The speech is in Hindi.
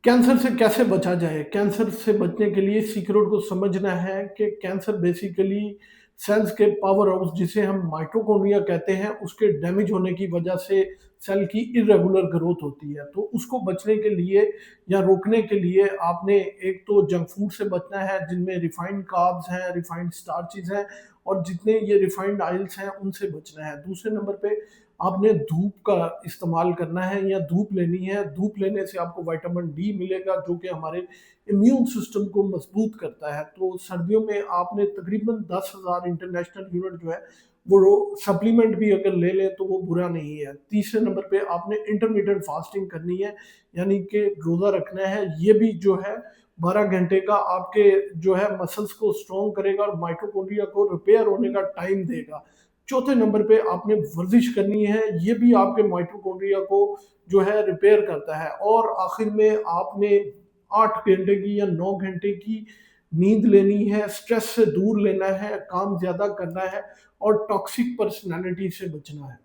कैंसर से कैसे बचा जाए? कैंसर से बचने के लिए सीक्रेट को समझना है कि कैंसर बेसिकली सेल्स के पावर हाउस जिसे हम माइटोकॉन्ड्रिया कहते हैं, उसके डैमेज होने की वजह से सेल की इर्रेगुलर ग्रोथ होती है। तो उसको बचने के लिए या रोकने के लिए आपने एक तो जंक फूड से बचना है जिनमें रिफाइंड कार्ब्स हैं, रिफाइंड स्टार्चेज़ हैं और जितने ये रिफाइंड ऑयल्स हैं उनसे बचना है। दूसरे नंबर पे आपने धूप का इस्तेमाल करना है या धूप लेनी है। धूप लेने से आपको विटामिन डी मिलेगा जो कि हमारे इम्यून सिस्टम को मजबूत करता है। तो सर्दियों में आपने तकरीबन 10,000 इंटरनेशनल यूनिट जो है वो सप्लीमेंट भी अगर ले लें तो वो बुरा नहीं है। तीसरे नंबर पे आपने इंटरमिटेंट फास्टिंग करनी है, यानी कि रोज़ा रखना है। ये भी जो है 12 घंटे का आपके जो है मसल्स को स्ट्रॉन्ग करेगा और माइटोकॉन्ड्रिया को रिपेयर होने का टाइम देगा। चौथे नंबर पे आपने वर्जिश करनी है, ये भी आपके माइटोकॉन्ड्रिया को जो है रिपेयर करता है। और आखिर में आपने 8 घंटे की या 9 घंटे की नींद लेनी है, स्ट्रेस से दूर लेना है, काम ज़्यादा करना है और टॉक्सिक पर्सनैलिटी से बचना है।